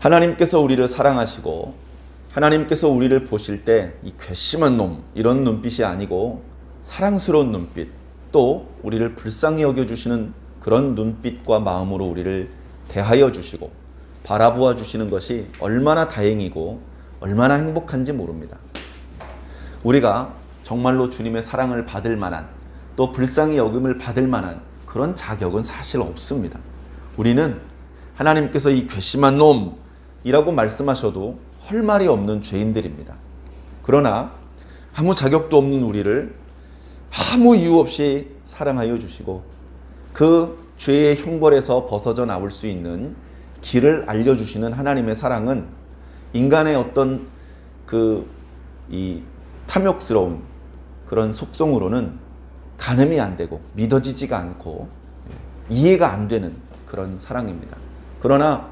하나님께서 우리를 사랑하시고 하나님께서 우리를 보실 때 이 괘씸한 놈 이런 눈빛이 아니고 사랑스러운 눈빛, 또 우리를 불쌍히 여겨주시는 그런 눈빛과 마음으로 우리를 대하여 주시고 바라보아 주시는 것이 얼마나 다행이고 얼마나 행복한지 모릅니다. 우리가 정말로 주님의 사랑을 받을 만한, 또 불쌍히 여김을 받을 만한 그런 자격은 사실 없습니다. 우리는 하나님께서 이 괘씸한 놈이라고 말씀하셔도 할 말이 없는 죄인들입니다. 그러나 아무 자격도 없는 우리를 아무 이유 없이 사랑하여 주시고 그 죄의 형벌에서 벗어져 나올 수 있는 길을 알려주시는 하나님의 사랑은 인간의 어떤 이 탐욕스러운 그런 속성으로는 가늠이 안 되고 믿어지지가 않고 이해가 안 되는 그런 사랑입니다. 그러나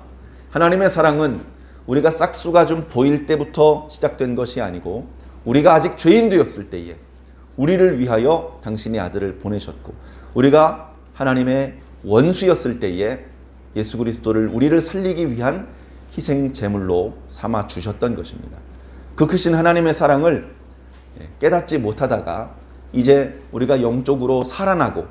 하나님의 사랑은 우리가 싹수가 좀 보일 때부터 시작된 것이 아니고 우리가 아직 죄인 되었을 때에 우리를 위하여 당신의 아들을 보내셨고 우리가 하나님의 원수였을 때에 예수 그리스도를 우리를 살리기 위한 희생 제물로 삼아 주셨던 것입니다. 그 크신 하나님의 사랑을 깨닫지 못하다가 이제 우리가 영적으로 살아나고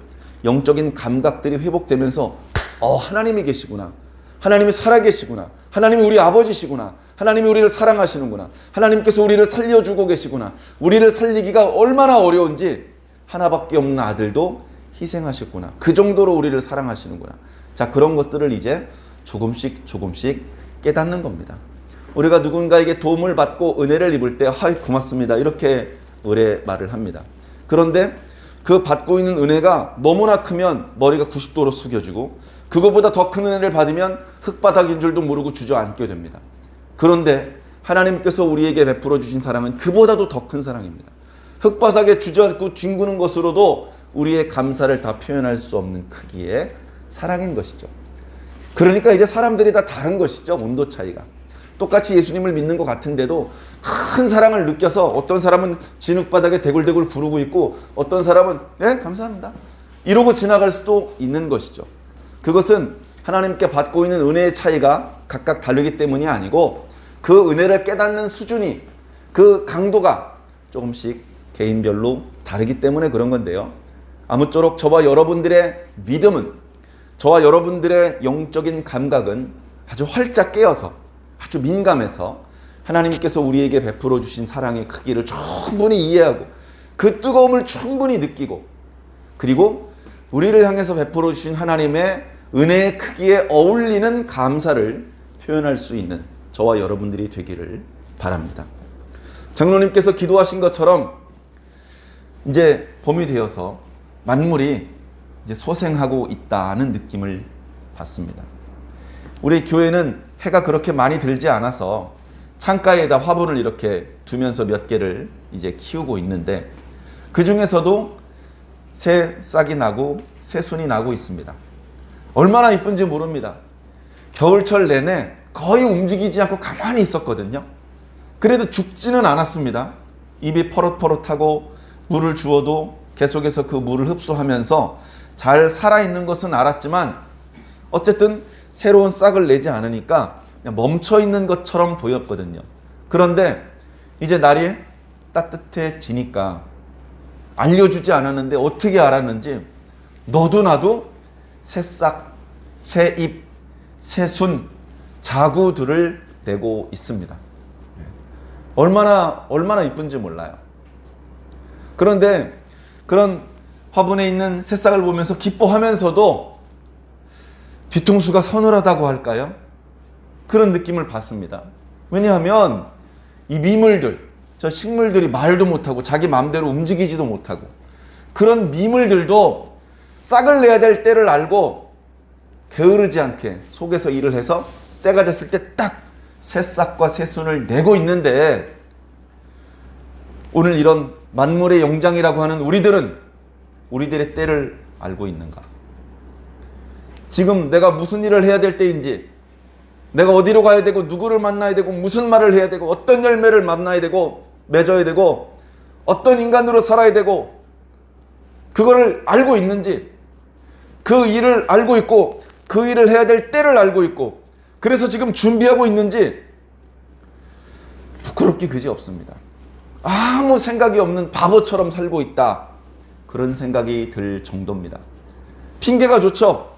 영적인 감각들이 회복되면서 하나님이 계시구나, 하나님이 살아계시구나, 하나님이 우리 아버지시구나, 하나님이 우리를 사랑하시는구나, 하나님께서 우리를 살려주고 계시구나, 우리를 살리기가 얼마나 어려운지 하나밖에 없는 아들도 희생하셨구나, 그 정도로 우리를 사랑하시는구나. 자, 그런 것들을 이제 조금씩 깨닫는 겁니다. 우리가 누군가에게 도움을 받고 은혜를 입을 때 고맙습니다 이렇게 의뢰 말을 합니다. 그런데 그 받고 있는 은혜가 너무나 크면 머리가 90도로 숙여지고 그거보다 더 큰 은혜를 받으면 흙바닥인 줄도 모르고 주저앉게 됩니다. 그런데 하나님께서 우리에게 베풀어 주신 사랑은 그보다도 더 큰 사랑입니다. 흙바닥에 주저앉고 뒹구는 것으로도 우리의 감사를 다 표현할 수 없는 크기의 사랑인 것이죠. 그러니까 이제 사람들이 다 다른 것이죠. 온도 차이가. 똑같이 예수님을 믿는 것 같은데도 큰 사랑을 느껴서 어떤 사람은 진흙바닥에 대굴대굴 구르고 있고 어떤 사람은 네 감사합니다 이러고 지나갈 수도 있는 것이죠. 그것은 하나님께 받고 있는 은혜의 차이가 각각 다르기 때문이 아니고 그 은혜를 깨닫는 수준이, 그 강도가 조금씩 개인별로 다르기 때문에 그런 건데요. 아무쪼록 저와 여러분들의 믿음은, 저와 여러분들의 영적인 감각은 아주 활짝 깨어서 아주 민감해서 하나님께서 우리에게 베풀어 주신 사랑의 크기를 충분히 이해하고 그 뜨거움을 충분히 느끼고 그리고 우리를 향해서 베풀어 주신 하나님의 은혜의 크기에 어울리는 감사를 표현할 수 있는 저와 여러분들이 되기를 바랍니다. 장로님께서 기도하신 것처럼 이제 봄이 되어서 만물이 이제 소생하고 있다는 느낌을 받습니다. 우리 교회는 해가 그렇게 많이 들지 않아서 창가에다 화분을 이렇게 두면서 몇 개를 이제 키우고 있는데 그 중에서도 새 싹이 나고 새순이 나고 있습니다. 얼마나 이쁜지 모릅니다. 겨울철 내내 거의 움직이지 않고 가만히 있었거든요. 그래도 죽지는 않았습니다. 입이 퍼릇퍼릇하고 물을 주어도 계속해서 그 물을 흡수하면서 잘 살아있는 것은 알았지만 어쨌든 새로운 싹을 내지 않으니까 그냥 멈춰있는 것처럼 보였거든요. 그런데 이제 날이 따뜻해지니까 알려주지 않았는데 어떻게 알았는지 너도 나도 새싹, 새잎, 새순, 자구들을 내고 있습니다. 얼마나 이쁜지 몰라요. 그런데 그런 화분에 있는 새싹을 보면서 기뻐하면서도 뒤통수가 서늘하다고 할까요? 그런 느낌을 받습니다. 왜냐하면 이 미물들, 저 식물들이 말도 못하고 자기 마음대로 움직이지도 못하고 그런 미물들도 싹을 내야 될 때를 알고 게으르지 않게 속에서 일을 해서 때가 됐을 때 딱 새싹과 새순을 내고 있는데 오늘 이런 만물의 영장이라고 하는 우리들은 우리들의 때를 알고 있는가? 지금 내가 무슨 일을 해야 될 때인지, 내가 어디로 가야 되고 누구를 만나야 되고 무슨 말을 해야 되고 어떤 열매를 만나야 되고 맺어야 되고 어떤 인간으로 살아야 되고 그거를 알고 있는지, 그 일을 알고 있고 그 일을 해야 될 때를 알고 있고 그래서 지금 준비하고 있는지 부끄럽기 그지 없습니다. 아무 생각이 없는 바보처럼 살고 있다. 그런 생각이 들 정도입니다. 핑계가 좋죠.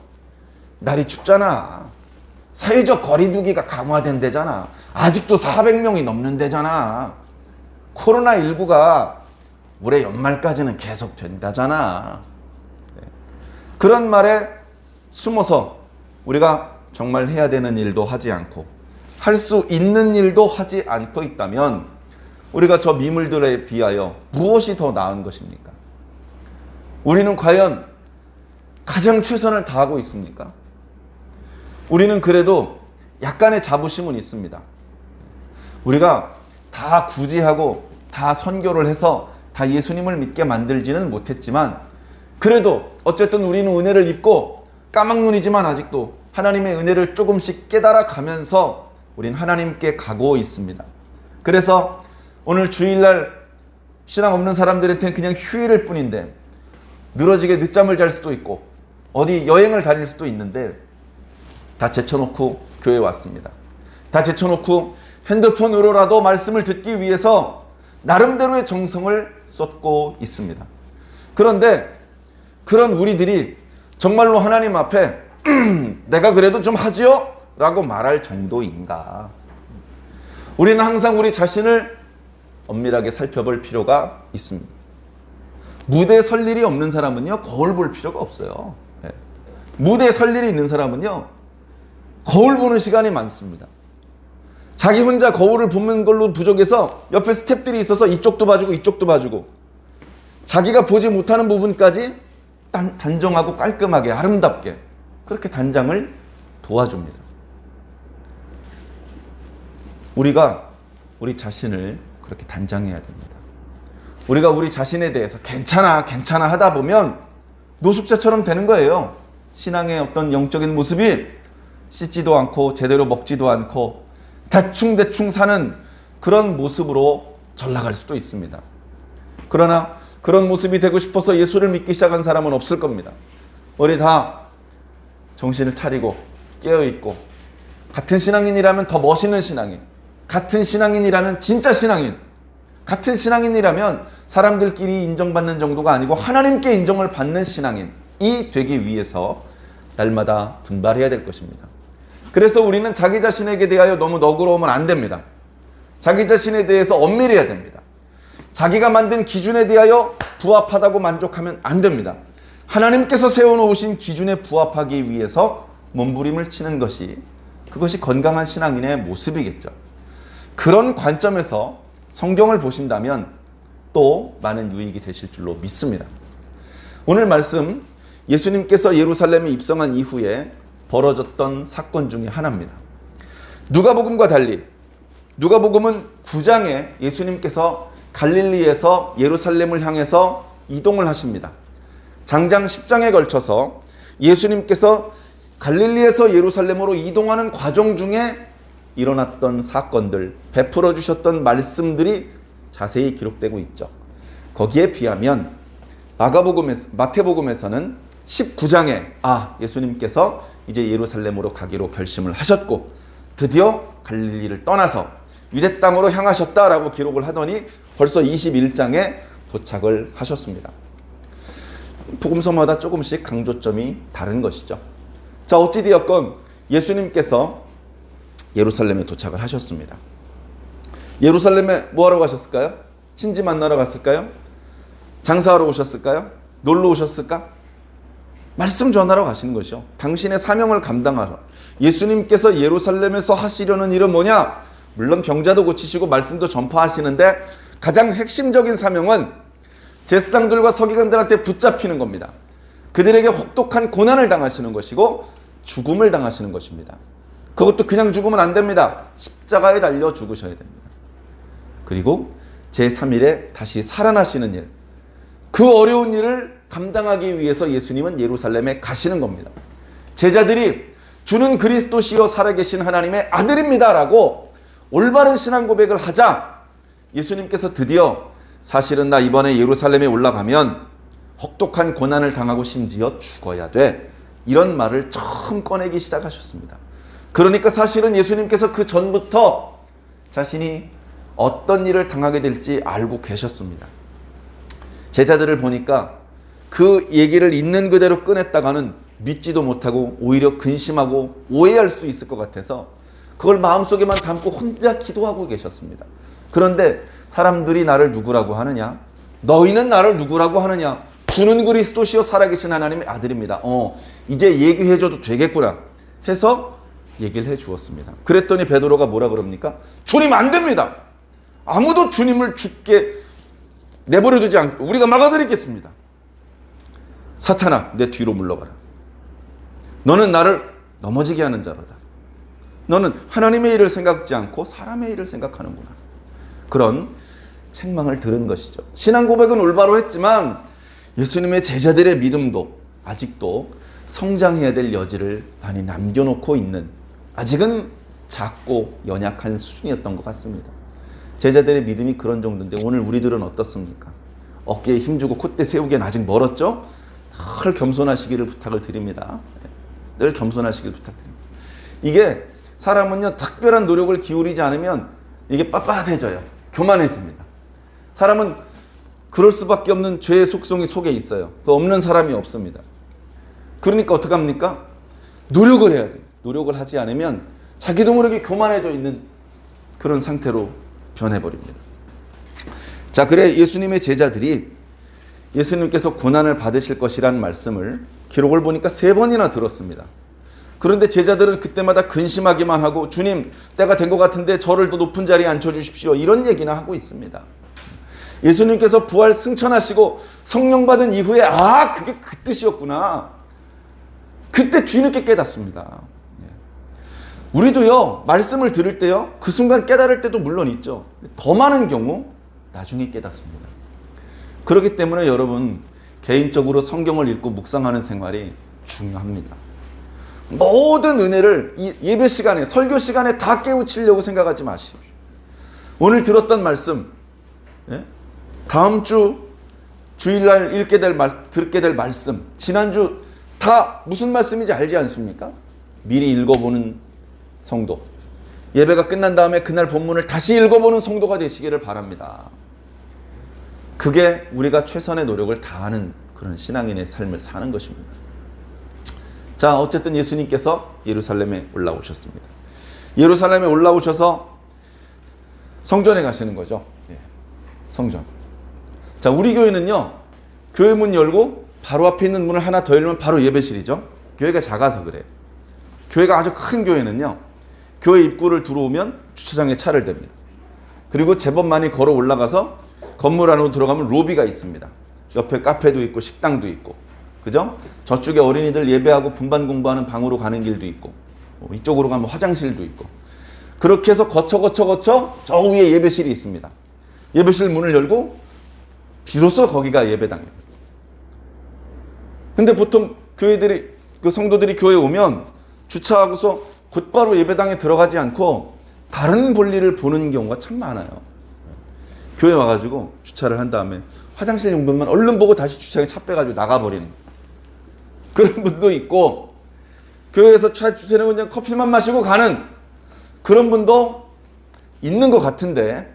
날이 춥잖아. 사회적 거리두기가 강화된대잖아. 아직도 400명이 넘는대잖아. 코로나19가 올해 연말까지는 계속 된다잖아. 그런 말에 숨어서 우리가 정말 해야 되는 일도 하지 않고 할 수 있는 일도 하지 않고 있다면 우리가 저 미물들에 비하여 무엇이 더 나은 것입니까? 우리는 과연 가장 최선을 다하고 있습니까? 우리는 그래도 약간의 자부심은 있습니다. 우리가 다 구제하고 다 선교를 해서 다 예수님을 믿게 만들지는 못했지만 그래도 어쨌든 우리는 은혜를 입고 까막눈이지만 아직도 하나님의 은혜를 조금씩 깨달아 가면서 우린 하나님께 가고 있습니다. 그래서 오늘 주일날 신앙 없는 사람들한테는 그냥 휴일일 뿐인데 늘어지게 늦잠을 잘 수도 있고 어디 여행을 다닐 수도 있는데 다 제쳐놓고 교회에 왔습니다. 다 제쳐놓고 핸드폰으로라도 말씀을 듣기 위해서 나름대로의 정성을 쏟고 있습니다. 그런데 그런 우리들이 정말로 하나님 앞에 내가 그래도 좀 하지요? 라고 말할 정도인가? 우리는 항상 우리 자신을 엄밀하게 살펴볼 필요가 있습니다. 무대에 설 일이 없는 사람은요, 거울 볼 필요가 없어요. 무대에 설 일이 있는 사람은요, 거울 보는 시간이 많습니다. 자기 혼자 거울을 보는 걸로 부족해서 옆에 스태프들이 있어서 이쪽도 봐주고 이쪽도 봐주고 자기가 보지 못하는 부분까지 단정하고 깔끔하게 아름답게 그렇게 단장을 도와줍니다. 우리가 우리 자신을 그렇게 단장해야 됩니다. 우리가 우리 자신에 대해서 괜찮아 하다 보면 노숙자처럼 되는 거예요. 신앙의 어떤 영적인 모습이 씻지도 않고 제대로 먹지도 않고 대충 사는 그런 모습으로 전락할 수도 있습니다. 그러나 그런 모습이 되고 싶어서 예수를 믿기 시작한 사람은 없을 겁니다. 우리 다 정신을 차리고 깨어있고 같은 신앙인이라면 더 멋있는 신앙인, 같은 신앙인이라면 진짜 신앙인, 같은 신앙인이라면 사람들끼리 인정받는 정도가 아니고 하나님께 인정을 받는 신앙인이 되기 위해서 날마다 분발해야 될 것입니다. 그래서 우리는 자기 자신에게 대하여 너무 너그러우면 안 됩니다. 자기 자신에 대해서 엄밀해야 됩니다. 자기가 만든 기준에 대하여 부합하다고 만족하면 안 됩니다. 하나님께서 세워놓으신 기준에 부합하기 위해서 몸부림을 치는 것이 그것이 건강한 신앙인의 모습이겠죠. 그런 관점에서 성경을 보신다면 또 많은 유익이 되실 줄로 믿습니다. 오늘 말씀 예수님께서 예루살렘에 입성한 이후에 벌어졌던 사건 중에 하나입니다. 누가복음과 달리 누가복음은 9장에 예수님께서 갈릴리에서 예루살렘을 향해서 이동을 하십니다. 장장 10장에 걸쳐서 예수님께서 갈릴리에서 예루살렘으로 이동하는 과정 중에 일어났던 사건들, 베풀어 주셨던 말씀들이 자세히 기록되고 있죠. 거기에 비하면 마태복음에서는 19장에 예수님께서 이제 예루살렘으로 가기로 결심을 하셨고 드디어 갈릴리를 떠나서 유대 땅으로 향하셨다라고 기록을 하더니 벌써 21장에 도착을 하셨습니다. 복음서마다 조금씩 강조점이 다른 것이죠. 자, 어찌되었건 예수님께서 예루살렘에 도착을 하셨습니다. 예루살렘에 뭐하러 가셨을까요? 친지 만나러 갔을까요? 장사하러 오셨을까요? 놀러 오셨을까? 말씀 전하러 가시는 것이죠. 당신의 사명을 감당하러. 예수님께서 예루살렘에서 하시려는 일은 뭐냐? 물론 병자도 고치시고 말씀도 전파하시는데 가장 핵심적인 사명은 제사장들과 서기관들한테 붙잡히는 겁니다. 그들에게 혹독한 고난을 당하시는 것이고 죽음을 당하시는 것입니다. 그것도 그냥 죽으면 안 됩니다. 십자가에 달려 죽으셔야 됩니다. 그리고 제3일에 다시 살아나시는 일, 그 어려운 일을 감당하기 위해서 예수님은 예루살렘에 가시는 겁니다. 제자들이 주는 그리스도시여 살아계신 하나님의 아들입니다 라고 올바른 신앙 고백을 하자 예수님께서 드디어 사실은 나 이번에 예루살렘에 올라가면 혹독한 고난을 당하고 심지어 죽어야 돼, 이런 말을 처음 꺼내기 시작하셨습니다. 그러니까 사실은 예수님께서 그 전부터 자신이 어떤 일을 당하게 될지 알고 계셨습니다. 제자들을 보니까 그 얘기를 있는 그대로 꺼냈다가는 믿지도 못하고 오히려 근심하고 오해할 수 있을 것 같아서 그걸 마음속에만 담고 혼자 기도하고 계셨습니다. 그런데 사람들이 나를 누구라고 하느냐? 너희는 나를 누구라고 하느냐? 주는 그리스도시요 살아계신 하나님의 아들입니다. 이제 얘기해줘도 되겠구나 해서 얘기를 해주었습니다. 그랬더니 베드로가 뭐라 그럽니까? 주님 안 됩니다. 아무도 주님을 죽게 내버려두지 않고 우리가 막아드리겠습니다. 사탄아, 내 뒤로 물러가라. 너는 나를 넘어지게 하는 자로다. 너는 하나님의 일을 생각지 않고 사람의 일을 생각하는구나. 그런 책망을 들은 것이죠. 신앙 고백은 올바로 했지만 예수님의 제자들의 믿음도 아직도 성장해야 될 여지를 많이 남겨놓고 있는, 아직은 작고 연약한 수준이었던 것 같습니다. 제자들의 믿음이 그런 정도인데 오늘 우리들은 어떻습니까? 어깨에 힘주고 콧대 세우기엔 아직 멀었죠? 늘 겸손하시기를 부탁을 드립니다. 늘 겸손하시기를 부탁드립니다. 이게 사람은요, 특별한 노력을 기울이지 않으면 이게 빳빳해져요. 교만해집니다. 사람은 그럴 수밖에 없는 죄의 속성이 속에 있어요. 그 없는 사람이 없습니다. 그러니까 어떡합니까? 노력을 해야 돼요. 노력을 하지 않으면 자기도 모르게 교만해져 있는 그런 상태로 변해버립니다. 자, 그래 예수님의 제자들이 예수님께서 고난을 받으실 것이라는 말씀을 기록을 보니까 3번이나 들었습니다. 그런데 제자들은 그때마다 근심하기만 하고 주님 때가 된 것 같은데 저를 더 높은 자리에 앉혀주십시오 이런 얘기나 하고 있습니다. 예수님께서 부활 승천하시고 성령 받은 이후에 그게 그 뜻이었구나. 그때 뒤늦게 깨닫습니다. 우리도요, 말씀을 들을 때요, 그 순간 깨달을 때도 물론 있죠. 더 많은 경우 나중에 깨닫습니다. 그렇기 때문에 여러분 개인적으로 성경을 읽고 묵상하는 생활이 중요합니다. 모든 은혜를 이 예배 시간에, 설교 시간에 다 깨우치려고 생각하지 마십시오. 오늘 들었던 말씀, 다음 주 주일날 듣게 될 말씀, 지난주 다 무슨 말씀인지 알지 않습니까? 미리 읽어보는 성도, 예배가 끝난 다음에 그날 본문을 다시 읽어보는 성도가 되시기를 바랍니다. 그게 우리가 최선의 노력을 다하는 그런 신앙인의 삶을 사는 것입니다. 자, 어쨌든 예수님께서 예루살렘에 올라오셨습니다. 예루살렘에 올라오셔서 성전에 가시는 거죠. 성전. 자, 우리 교회는요, 교회 문 열고 바로 앞에 있는 문을 하나 더 열면 바로 예배실이죠. 교회가 작아서 그래요. 교회가 아주 큰 교회는요, 교회 입구를 들어오면 주차장에 차를 댑니다. 그리고 제법 많이 걸어 올라가서 건물 안으로 들어가면 로비가 있습니다. 옆에 카페도 있고 식당도 있고, 그죠? 저쪽에 어린이들 예배하고 분반 공부하는 방으로 가는 길도 있고, 이쪽으로 가면 화장실도 있고, 그렇게 해서 거쳐 저 위에 예배실이 있습니다. 예배실 문을 열고 비로소 거기가 예배당입니다. 근데 보통 그 성도들이 교회에 오면 주차하고서 곧바로 예배당에 들어가지 않고 다른 볼일을 보는 경우가 참 많아요. 교회 와가지고 주차를 한 다음에 화장실 용도만 얼른 보고 다시 주차장에 차 빼가지고 나가버리는 그런 분도 있고, 교회에서 차 주차는 그냥 커피만 마시고 가는 그런 분도 있는 것 같은데,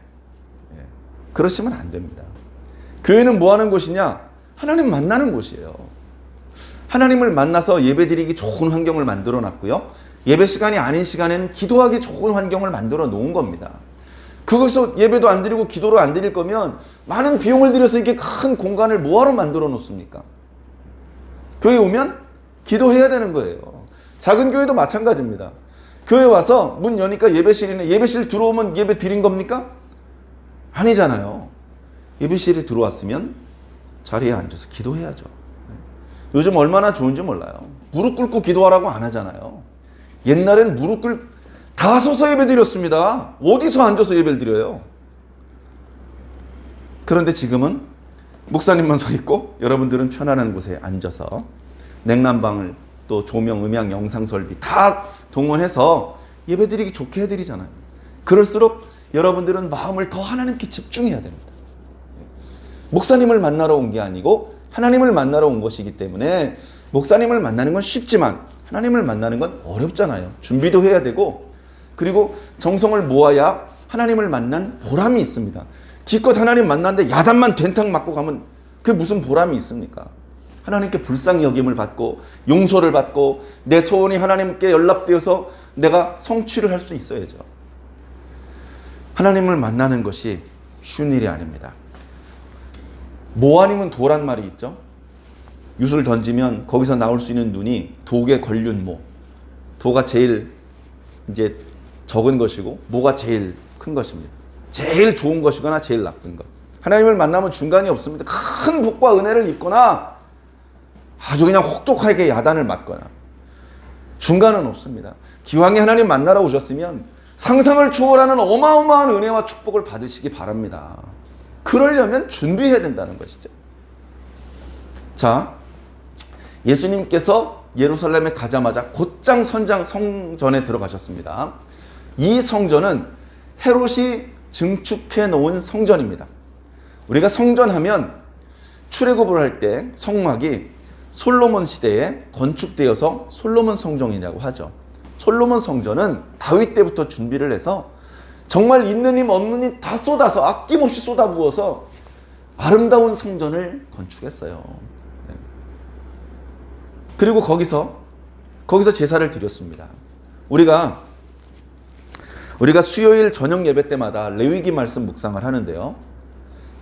그러시면 안 됩니다. 교회는 뭐 하는 곳이냐? 하나님 만나는 곳이에요. 하나님을 만나서 예배드리기 좋은 환경을 만들어 놨고요, 예배 시간이 아닌 시간에는 기도하기 좋은 환경을 만들어 놓은 겁니다. 그것도 예배도 안 드리고 기도를 안 드릴 거면 많은 비용을 들여서 이렇게 큰 공간을 뭐하러 만들어 놓습니까? 교회 오면 기도해야 되는 거예요. 작은 교회도 마찬가지입니다. 교회 와서 문 여니까 예배실이네. 예배실 들어오면 예배 드린 겁니까? 아니잖아요. 예배실에 들어왔으면 자리에 앉아서 기도해야죠. 요즘 얼마나 좋은지 몰라요. 무릎 꿇고 기도하라고 안 하잖아요. 옛날엔 다 서서 예배 드렸습니다. 어디서 앉아서 예배를 드려요? 그런데 지금은 목사님만 서 있고 여러분들은 편안한 곳에 앉아서 냉난방을 또 조명, 음향, 영상 설비 다 동원해서 예배 드리기 좋게 해드리잖아요. 그럴수록 여러분들은 마음을 더 하나님께 집중해야 됩니다. 목사님을 만나러 온 게 아니고 하나님을 만나러 온 것이기 때문에 목사님을 만나는 건 쉽지만 하나님을 만나는 건 어렵잖아요. 준비도 해야 되고, 그리고 정성을 모아야 하나님을 만난 보람이 있습니다. 기껏 하나님 만났는데 야단만 된탕 맞고 가면 그게 무슨 보람이 있습니까? 하나님께 불쌍히 여김을 받고 용서를 받고 내 소원이 하나님께 연락되어서 내가 성취를 할 수 있어야죠. 하나님을 만나는 것이 쉬운 일이 아닙니다. 모 아니면 도란 말이 있죠. 윷을 던지면 거기서 나올 수 있는 눈이 독에 걸린 모. 도가 제일 이제 적은 것이고 모가 제일 큰 것입니다. 제일 좋은 것이거나 제일 나쁜 것. 하나님을 만나면 중간이 없습니다. 큰 복과 은혜를 입거나 아주 그냥 혹독하게 야단을 맞거나 중간은 없습니다. 기왕에 하나님 만나러 오셨으면 상상을 초월하는 어마어마한 은혜와 축복을 받으시기 바랍니다. 그러려면 준비해야 된다는 것이죠. 자, 예수님께서 예루살렘에 가자마자 곧장 성전에 들어가셨습니다. 이 성전은 헤롯이 증축해 놓은 성전입니다. 우리가 성전하면 출애굽을 할 때 성막이 솔로몬 시대에 건축되어서 솔로몬 성전이라고 하죠. 솔로몬 성전은 다윗 때부터 준비를 해서 정말 있는 힘 없는 힘 다 쏟아서 아낌없이 쏟아부어서 아름다운 성전을 건축했어요. 그리고 거기서 제사를 드렸습니다. 우리가 수요일 저녁 예배 때마다 레위기 말씀 묵상을 하는데요.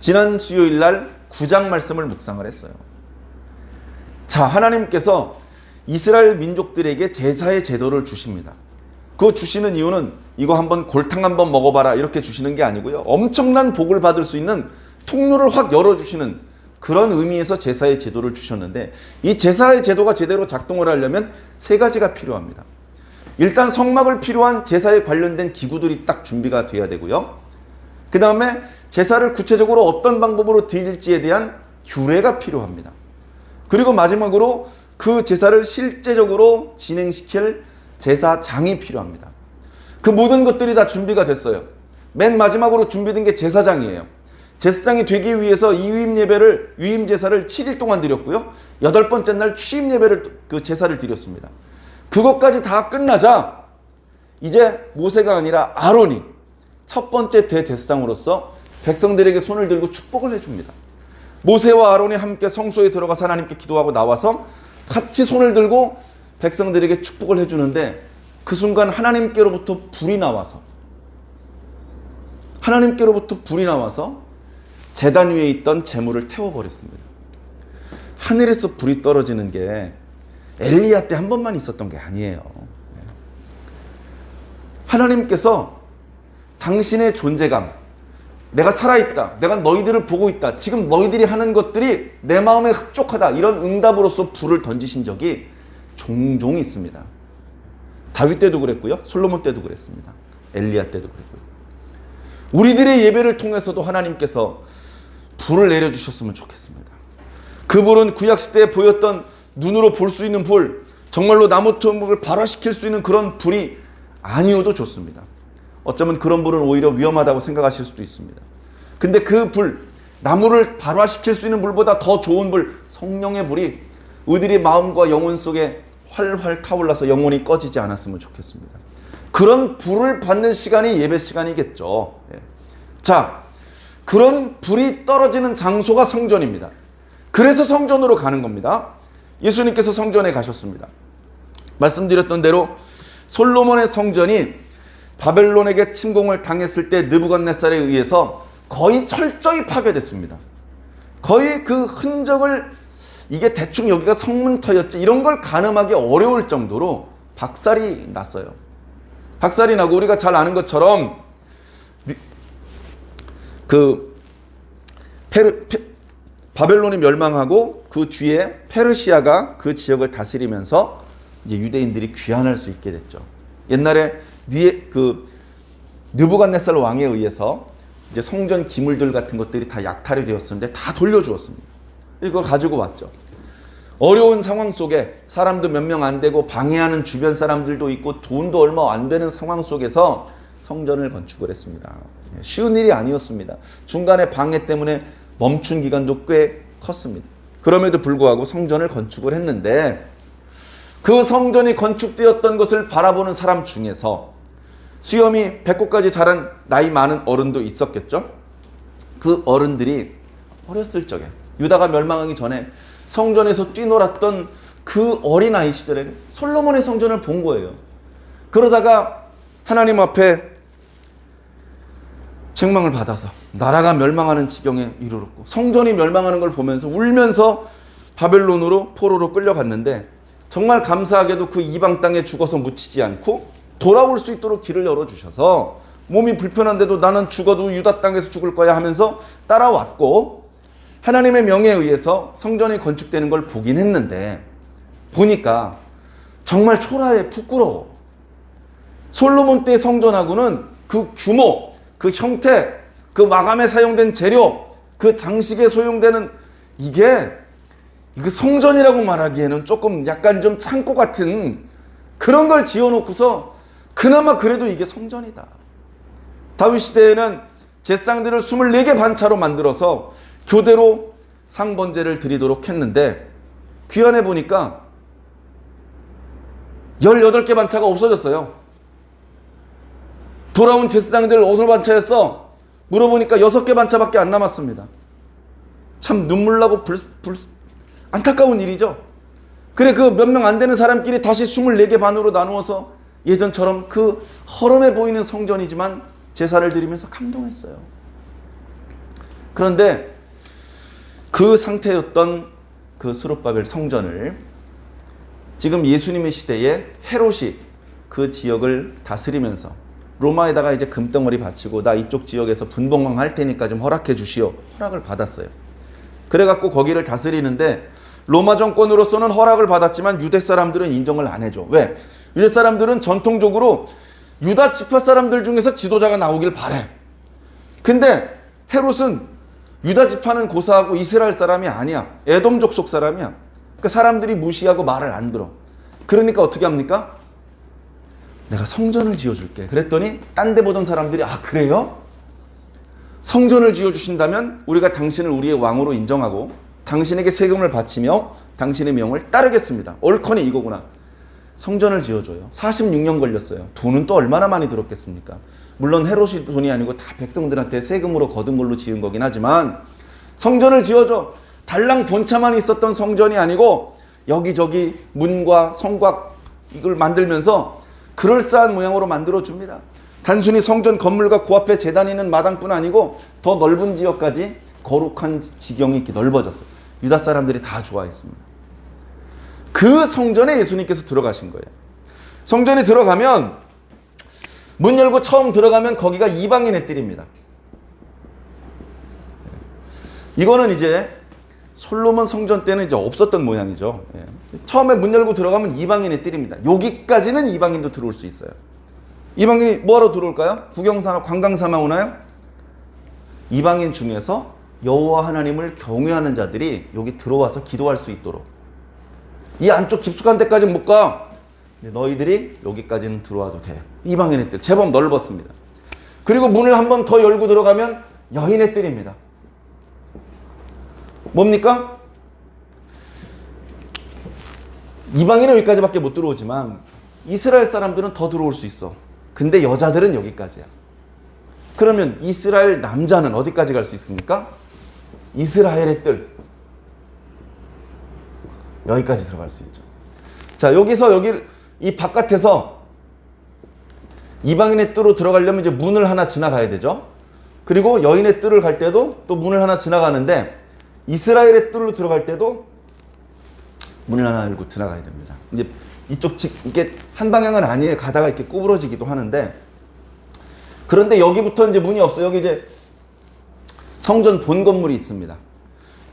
지난 수요일 날 9장 말씀을 묵상을 했어요. 자, 하나님께서 이스라엘 민족들에게 제사의 제도를 주십니다. 그거 주시는 이유는 이거 한번 골탕 한번 먹어봐라 이렇게 주시는 게 아니고요. 엄청난 복을 받을 수 있는 통로를 확 열어주시는 그런 의미에서 제사의 제도를 주셨는데, 이 제사의 제도가 제대로 작동을 하려면 세 가지가 필요합니다. 일단 성막을 필요한 제사에 관련된 기구들이 딱 준비가 돼야 되고요. 그 다음에 제사를 구체적으로 어떤 방법으로 드릴지에 대한 규례가 필요합니다. 그리고 마지막으로 그 제사를 실제적으로 진행시킬 제사장이 필요합니다. 그 모든 것들이 다 준비가 됐어요. 맨 마지막으로 준비된 게 제사장이에요. 제사장이 되기 위해서 이 유임 제사를 7일 동안 드렸고요. 8번째 날 취임 예배를 그 제사를 드렸습니다. 그것까지 다 끝나자 이제 모세가 아니라 아론이 첫 번째 대제사장으로서 백성들에게 손을 들고 축복을 해줍니다. 모세와 아론이 함께 성소에 들어가서 하나님께 기도하고 나와서 같이 손을 들고 백성들에게 축복을 해주는데, 그 순간 하나님께로부터 불이 나와서 제단 위에 있던 제물을 태워버렸습니다. 하늘에서 불이 떨어지는 게 엘리야 때 한 번만 있었던 게 아니에요. 하나님께서 당신의 존재감, 내가 살아있다, 내가 너희들을 보고 있다, 지금 너희들이 하는 것들이 내 마음에 흡족하다, 이런 응답으로서 불을 던지신 적이 종종 있습니다. 다윗 때도 그랬고요, 솔로몬 때도 그랬습니다. 엘리야 때도 그랬고요. 우리들의 예배를 통해서도 하나님께서 불을 내려주셨으면 좋겠습니다. 그 불은 구약시대에 보였던 눈으로 볼 수 있는 불, 정말로 나무 토목을 발화시킬 수 있는 그런 불이 아니어도 좋습니다. 어쩌면 그런 불은 오히려 위험하다고 생각하실 수도 있습니다. 근데 그 불, 나무를 발화시킬 수 있는 불보다 더 좋은 불, 성령의 불이 우리들의 마음과 영혼 속에 활활 타올라서 영혼이 꺼지지 않았으면 좋겠습니다. 그런 불을 받는 시간이 예배 시간이겠죠. 자, 그런 불이 떨어지는 장소가 성전입니다. 그래서 성전으로 가는 겁니다. 예수님께서 성전에 가셨습니다. 말씀드렸던 대로 솔로몬의 성전이 바벨론에게 침공을 당했을 때 느부갓네살에 의해서 거의 철저히 파괴됐습니다. 거의 그 흔적을, 이게 대충 여기가 성문터였지 이런 걸 가늠하기 어려울 정도로 박살이 났어요. 박살이 나고, 우리가 잘 아는 것처럼 바벨론이 멸망하고 그 뒤에 페르시아가 그 지역을 다스리면서 이제 유대인들이 귀환할 수 있게 됐죠. 옛날에 느부갓네살 왕에 의해서 이제 성전 기물들 같은 것들이 다 약탈이 되었었는데 다 돌려주었습니다. 이걸 가지고 왔죠. 어려운 상황 속에 사람도 몇 명 안 되고 방해하는 주변 사람들도 있고 돈도 얼마 안 되는 상황 속에서 성전을 건축을 했습니다. 쉬운 일이 아니었습니다. 중간에 방해 때문에 멈춘 기간도 꽤 컸습니다. 그럼에도 불구하고 성전을 건축을 했는데, 그 성전이 건축되었던 것을 바라보는 사람 중에서 수염이 배꼽까지 자란 나이 많은 어른도 있었겠죠. 그 어른들이 어렸을 적에 유다가 멸망하기 전에 성전에서 뛰놀았던 그 어린아이 시절에 솔로몬의 성전을 본 거예요. 그러다가 하나님 앞에 책망을 받아서 나라가 멸망하는 지경에 이르렀고 성전이 멸망하는 걸 보면서 울면서 바벨론으로 포로로 끌려갔는데 정말 감사하게도 그 이방 땅에 죽어서 묻히지 않고 돌아올 수 있도록 길을 열어주셔서 몸이 불편한데도 나는 죽어도 유다 땅에서 죽을 거야 하면서 따라왔고 하나님의 명에 의해서 성전이 건축되는 걸 보긴 했는데 보니까 정말 초라해 부끄러워. 솔로몬 때 성전하고는 그 규모, 그 형태, 그 마감에 사용된 재료, 그 장식에 소용되는 이거 성전이라고 말하기에는 조금 약간 좀 창고 같은 그런 걸 지어놓고서 그나마 그래도 이게 성전이다. 다윗 시대에는 제상들을 24개 반차로 만들어서 교대로 상번제를 드리도록 했는데 귀환해 보니까 18개 반차가 없어졌어요. 돌아온 제사장들 어느 반차였어? 물어보니까 6개 반차밖에 안 남았습니다. 참 눈물나고 안타까운 일이죠. 그래 그 몇 명 안 되는 사람끼리 다시 24개 반으로 나누어서 예전처럼 그 허름해 보이는 성전이지만 제사를 드리면서 감동했어요. 그런데 그 상태였던 그 스룹바벨 성전을 지금 예수님의 시대에 헤롯이 그 지역을 다스리면서 로마에다가 이제 금덩어리 바치고 나 이쪽 지역에서 분봉왕 할 테니까 좀 허락해 주시오. 허락을 받았어요. 그래갖고 거기를 다스리는데 로마 정권으로서는 허락을 받았지만 유대 사람들은 인정을 안 해줘. 왜? 유대 사람들은 전통적으로 유다 지파 사람들 중에서 지도자가 나오길 바래. 근데 헤롯은 유다 지파는 고사하고 이스라엘 사람이 아니야. 에돔 족속 사람이야. 그 사람들이 무시하고 말을 안 들어. 그러니까 어떻게 합니까? 내가 성전을 지어줄게. 그랬더니 딴 데 보던 사람들이 아 그래요? 성전을 지어주신다면 우리가 당신을 우리의 왕으로 인정하고 당신에게 세금을 바치며 당신의 명을 따르겠습니다. 옳거니 이거구나. 성전을 지어줘요. 46년 걸렸어요. 돈은 또 얼마나 많이 들었겠습니까? 물론 헤롯이 돈이 아니고 다 백성들한테 세금으로 거둔 걸로 지은 거긴 하지만 성전을 지어줘. 달랑 본차만 있었던 성전이 아니고 여기저기 문과 성곽 이걸 만들면서 그럴싸한 모양으로 만들어줍니다. 단순히 성전 건물과 그 앞에 제단이 있는 마당뿐 아니고 더 넓은 지역까지 거룩한 지경이 이렇게 넓어졌어요. 유다 사람들이 다 좋아했습니다. 그 성전에 예수님께서 들어가신 거예요. 성전에 들어가면 문 열고 처음 들어가면 거기가 이방인의 뜰입니다. 이거는 이제 솔로몬 성전 때는 이제 없었던 모양이죠. 처음에 문 열고 들어가면 이방인의 뜰입니다. 여기까지는 이방인도 들어올 수 있어요. 이방인이 뭐하러 들어올까요? 구경삼아 관광삼아 오나요? 이방인 중에서 여호와 하나님을 경외하는 자들이 여기 들어와서 기도할 수 있도록. 이 안쪽 깊숙한 데까지는 못 가. 너희들이 여기까지는 들어와도 돼. 이방인의 뜰 제법 넓었습니다. 그리고 문을 한 번 더 열고 들어가면 여인의 뜰입니다. 뭡니까? 이방인은 여기까지밖에 못 들어오지만 이스라엘 사람들은 더 들어올 수 있어. 근데 여자들은 여기까지야. 그러면 이스라엘 남자는 어디까지 갈 수 있습니까? 이스라엘의 뜰. 여기까지 들어갈 수 있죠. 자, 여기서 이 바깥에서 이방인의 뜰로 들어가려면 이제 문을 하나 지나가야 되죠. 그리고 여인의 뜰을 갈 때도 또 문을 하나 지나가는데 이스라엘의 뜰로 들어갈 때도 문을 하나 열고 지나가야 됩니다. 이제 이게 한 방향은 아니에요. 가다가 이렇게 구부러지기도 하는데 그런데 여기부터 이제 문이 없어요. 여기 이제 성전 본 건물이 있습니다.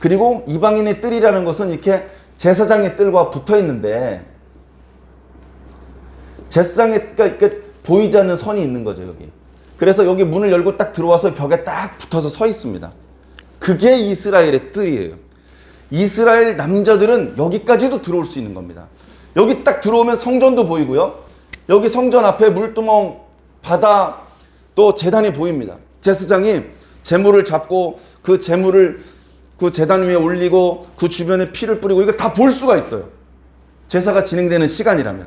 그리고 이방인의 뜰이라는 것은 이렇게 제사장의 뜰과 붙어 있는데 제사장의 그러니까 보이지 않는 선이 있는 거죠, 여기. 그래서 여기 문을 열고 딱 들어와서 벽에 딱 붙어서 서 있습니다. 그게 이스라엘의 뜰이에요. 이스라엘 남자들은 여기까지도 들어올 수 있는 겁니다. 여기 딱 들어오면 성전도 보이고요. 여기 성전 앞에 물두멍, 바다, 또 제단이 보입니다. 제사장이 제물을 잡고 그 제물을 그 제단 위에 올리고 그 주변에 피를 뿌리고 이걸 다 볼 수가 있어요. 제사가 진행되는 시간이라면.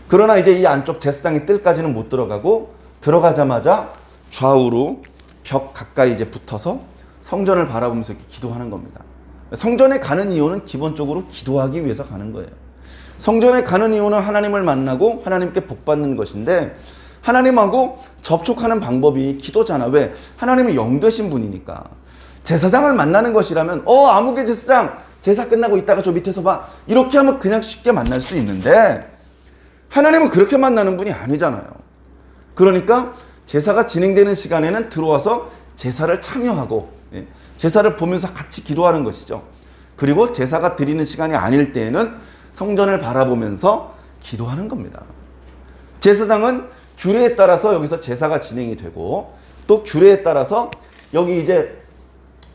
그러나 이제 이 안쪽 제사장의 뜰까지는 못 들어가고 들어가자마자 좌우로 벽 가까이 이제 붙어서 성전을 바라보면서 이렇게 기도하는 겁니다. 성전에 가는 이유는 기본적으로 기도하기 위해서 가는 거예요. 성전에 가는 이유는 하나님을 만나고 하나님께 복받는 것인데 하나님하고 접촉하는 방법이 기도잖아. 왜? 하나님이 영 되신 분이니까. 제사장을 만나는 것이라면 아무개 제사장 제사 끝나고 있다가 저 밑에서 봐. 이렇게 하면 그냥 쉽게 만날 수 있는데 하나님은 그렇게 만나는 분이 아니잖아요. 그러니까 제사가 진행되는 시간에는 들어와서 제사를 참여하고 제사를 보면서 같이 기도하는 것이죠. 그리고 제사가 드리는 시간이 아닐 때에는 성전을 바라보면서 기도하는 겁니다. 제사장은 규례에 따라서 여기서 제사가 진행이 되고 또 규례에 따라서 여기 이제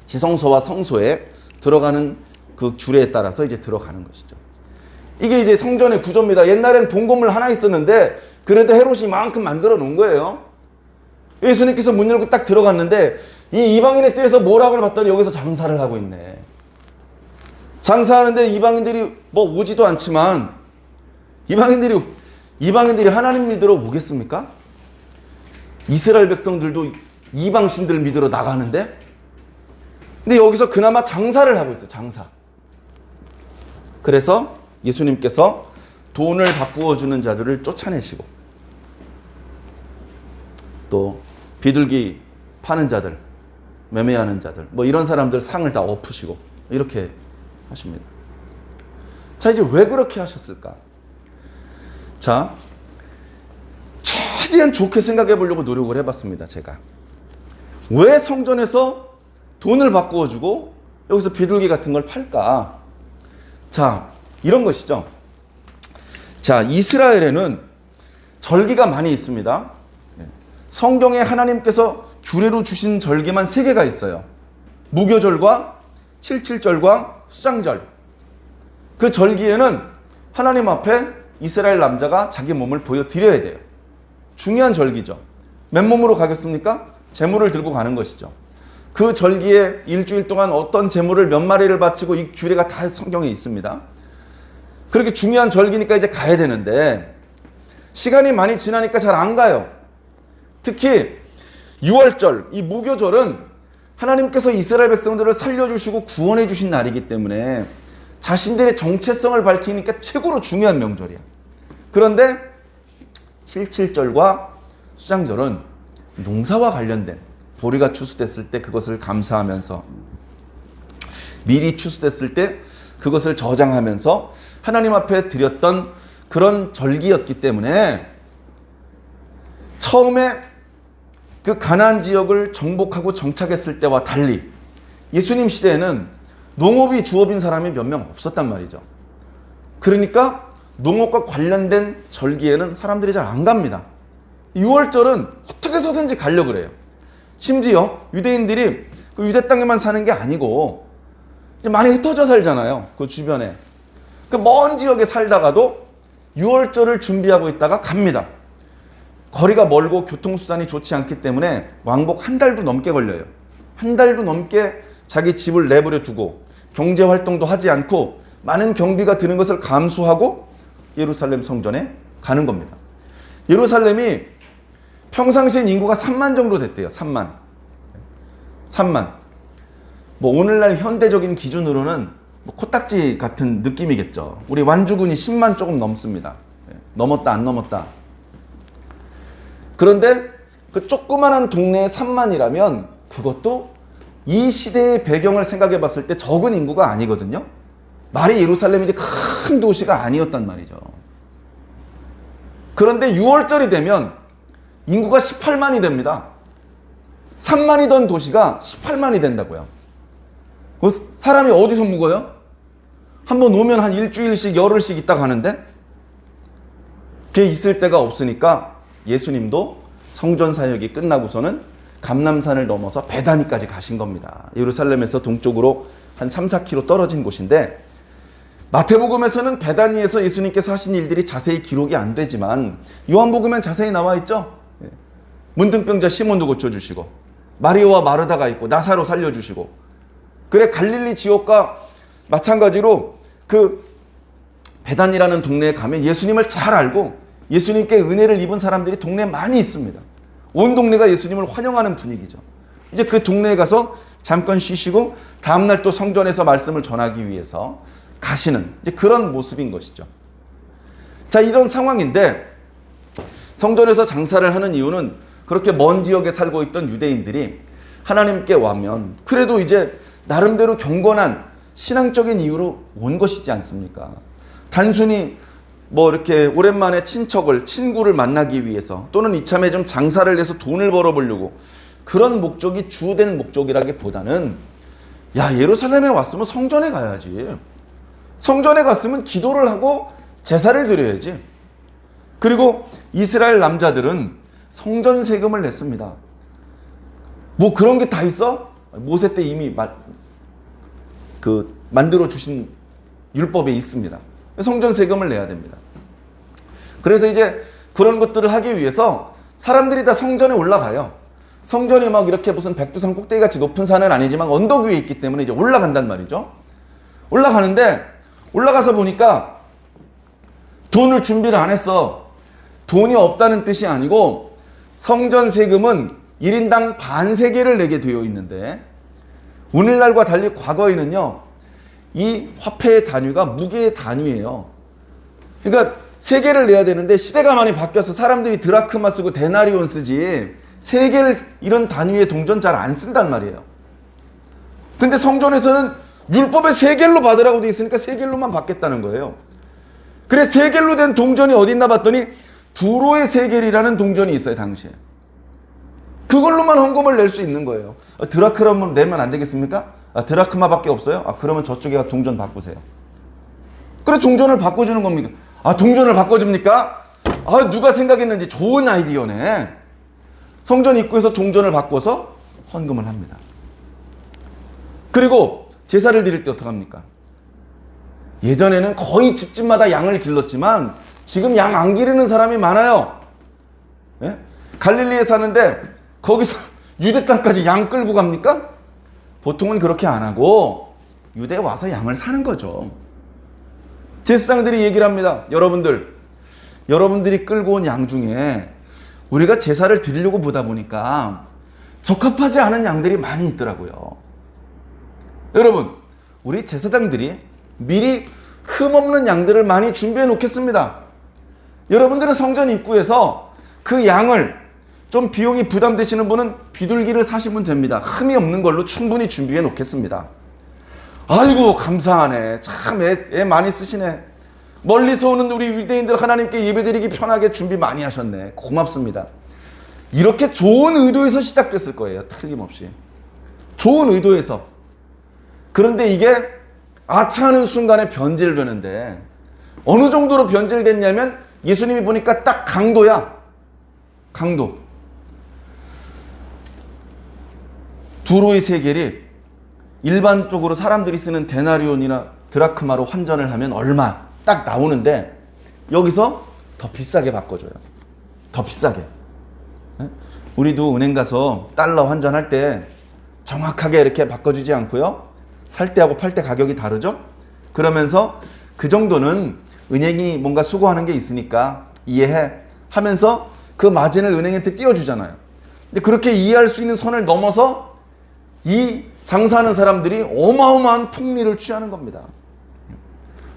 지성소와 성소에 들어가는 그 규례에 따라서 이제 들어가는 것이죠. 이게 이제 성전의 구조입니다. 옛날엔 동건물 하나 있었는데 그래도 헤롯이 이만큼 만들어 놓은 거예요. 예수님께서 문 열고 딱 들어갔는데 이 이방인의 뜰에서 뭐라고 봤더니 여기서 장사를 하고 있네. 장사하는데 이방인들이 뭐 오지도 않지만 이방인들이 하나님 믿으러 오겠습니까? 이스라엘 백성들도 이방신들 믿으러 나가는데 근데 여기서 그나마 장사를 하고 있어요. 장사. 그래서 예수님께서 돈을 바꾸어 주는 자들을 쫓아내시고 또 비둘기 파는 자들, 매매하는 자들 뭐 이런 사람들 상을 다 엎으시고 이렇게 하십니다. 자, 이제 왜 그렇게 하셨을까? 자, 최대한 좋게 생각해 보려고 노력을 해봤습니다. 제가 왜 성전에서 돈을 바꾸어 주고 여기서 비둘기 같은 걸 팔까? 자, 이런 것이죠. 자, 이스라엘에는 절기가 많이 있습니다. 성경에 하나님께서 규례로 주신 절기만 3개가 있어요. 무교절과 칠칠절과 수장절. 그 절기에는 하나님 앞에 이스라엘 남자가 자기 몸을 보여드려야 돼요. 중요한 절기죠. 맨몸으로 가겠습니까? 제물을 들고 가는 것이죠. 그 절기에 일주일 동안 어떤 제물을 몇 마리를 바치고 이 규례가 다 성경에 있습니다. 그렇게 중요한 절기니까 이제 가야 되는데 시간이 많이 지나니까 잘 안 가요. 특히 6월절, 이 무교절은 하나님께서 이스라엘 백성들을 살려주시고 구원해 주신 날이기 때문에 자신들의 정체성을 밝히니까 최고로 중요한 명절이야. 그런데 77절과 수장절은 농사와 관련된 보리가 추수됐을 때 그것을 감사하면서 밀이 추수됐을 때 그것을 저장하면서 하나님 앞에 드렸던 그런 절기였기 때문에 처음에 그 가나안 지역을 정복하고 정착했을 때와 달리 예수님 시대에는 농업이 주업인 사람이 몇 명 없었단 말이죠. 그러니까 농업과 관련된 절기에는 사람들이 잘 안 갑니다. 6월절은 어떻게 해서든지 가려고 그래요. 심지어 유대인들이 그 유대 땅에만 사는 게 아니고 많이 흩어져 살잖아요. 그 주변에. 그 먼 지역에 살다가도 6월절을 준비하고 있다가 갑니다. 거리가 멀고 교통수단이 좋지 않기 때문에 왕복 1달도 넘게 걸려요. 1달도 넘게 자기 집을 내버려 두고 경제활동도 하지 않고 많은 경비가 드는 것을 감수하고 예루살렘 성전에 가는 겁니다. 예루살렘이 평상시엔 인구가 3만 정도 됐대요. 3만. 뭐 오늘날 현대적인 기준으로는 뭐 코딱지 같은 느낌이겠죠. 우리 완주군이 10만 조금 넘습니다. 넘었다 안 넘었다. 그런데 그 조그만한 동네에 3만이라면 그것도 이 시대의 배경을 생각해 봤을 때 적은 인구가 아니거든요. 말이 예루살렘이 이제 큰 도시가 아니었단 말이죠. 그런데 6월절이 되면 인구가 18만이 됩니다. 3만이던 도시가 18만이 된다고요. 그 사람이 어디서 묵어요? 한번 오면 한 일주일씩 열흘씩 있다 가는데 그게 있을 데가 없으니까 예수님도 성전 사역이 끝나고서는 감람산을 넘어서 베다니까지 가신 겁니다. 예루살렘에서 동쪽으로 한 3-4km 떨어진 곳인데 마태복음에서는 베다니에서 예수님께서 하신 일들이 자세히 기록이 안 되지만 요한복음엔 자세히 나와 있죠. 문둥병자 시몬도 고쳐주시고 마리오와 마르다가 있고 나사로 살려주시고 그래 갈릴리 지역과 마찬가지로 그 베단이라는 동네에 가면 예수님을 잘 알고 예수님께 은혜를 입은 사람들이 동네에 많이 있습니다. 온 동네가 예수님을 환영하는 분위기죠. 이제 그 동네에 가서 잠깐 쉬시고 다음날 또 성전에서 말씀을 전하기 위해서 가시는 이제 그런 모습인 것이죠. 자, 이런 상황인데 성전에서 장사를 하는 이유는 그렇게 먼 지역에 살고 있던 유대인들이 하나님께 와면 그래도 이제 나름대로 경건한 신앙적인 이유로 온 것이지 않습니까? 단순히 뭐 이렇게 오랜만에 친구를 만나기 위해서 또는 이참에 좀 장사를 해서 돈을 벌어보려고 그런 목적이 주된 목적이라기보다는 야, 예루살렘에 왔으면 성전에 가야지. 성전에 갔으면 기도를 하고 제사를 드려야지. 그리고 이스라엘 남자들은 성전 세금을 냈습니다. 뭐 그런 게 다 있어? 모세 때 이미 만들어 주신 율법에 있습니다. 성전 세금을 내야 됩니다. 그래서 이제 그런 것들을 하기 위해서 사람들이 다 성전에 올라가요. 성전이 막 이렇게 무슨 백두산 꼭대기 같이 높은 산은 아니지만 언덕 위에 있기 때문에 이제 올라간단 말이죠. 올라가는데 올라가서 보니까 돈을 준비를 안 했어. 돈이 없다는 뜻이 아니고 성전 세금은 1인당 반세겔을 내게 되어 있는데 오늘날과 달리 과거에는요, 이 화폐의 단위가 무게의 단위예요. 그러니까 세겔을 내야 되는데 시대가 많이 바뀌어서 사람들이 드라크마 쓰고 데나리온 쓰지 세겔 이런 단위의 동전 잘 안 쓴단 말이에요. 근데 성전에서는 율법에 세겔로 받으라고 돼 있으니까 세겔로만 받겠다는 거예요. 그래 세겔로 된 동전이 어디 있나 봤더니 두로의 세겔이라는 동전이 있어요. 당시에 그걸로만 헌금을 낼 수 있는 거예요. 드라크마 내면 안 되겠습니까? 드라크마밖에 없어요? 그러면 저쪽에 동전 바꾸세요. 그래 동전을 바꿔주는 겁니까? 동전을 바꿔줍니까? 누가 생각했는지 좋은 아이디어네. 성전 입구에서 동전을 바꿔서 헌금을 합니다. 그리고 제사를 드릴 때 어떡합니까? 예전에는 거의 집집마다 양을 길렀지만 지금 양 안 기르는 사람이 많아요. 예? 갈릴리에 사는데 거기서 유대 땅까지 양 끌고 갑니까? 보통은 그렇게 안 하고 유대에 와서 양을 사는 거죠. 제사장들이 얘기를 합니다. 여러분들이 끌고 온 양 중에 우리가 제사를 드리려고 보다 보니까 적합하지 않은 양들이 많이 있더라고요. 여러분, 우리 제사장들이 미리 흠없는 양들을 많이 준비해 놓겠습니다. 여러분들은 성전 입구에서 그 양을 좀 비용이 부담되시는 분은 비둘기를 사시면 됩니다. 흠이 없는 걸로 충분히 준비해 놓겠습니다. 아이고 감사하네. 참 애 많이 쓰시네. 멀리서 오는 우리 유대인들 하나님께 예배드리기 편하게 준비 많이 하셨네. 고맙습니다. 이렇게 좋은 의도에서 시작됐을 거예요. 틀림없이. 좋은 의도에서. 그런데 이게 아차하는 순간에 변질되는데 어느 정도로 변질됐냐면 예수님이 보니까 딱 강도야. 강도. 두로의 세겔이 일반적으로 사람들이 쓰는 데나리온이나 드라크마로 환전을 하면 얼마 딱 나오는데 여기서 더 비싸게 바꿔줘요. 더 비싸게. 우리도 은행 가서 달러 환전할 때 정확하게 이렇게 바꿔주지 않고요. 살 때하고 팔 때 가격이 다르죠? 그러면서 그 정도는 은행이 뭔가 수고하는 게 있으니까 이해해 하면서 그 마진을 은행한테 띄워주잖아요. 근데 그렇게 이해할 수 있는 선을 넘어서 이 장사하는 사람들이 어마어마한 풍리를 취하는 겁니다.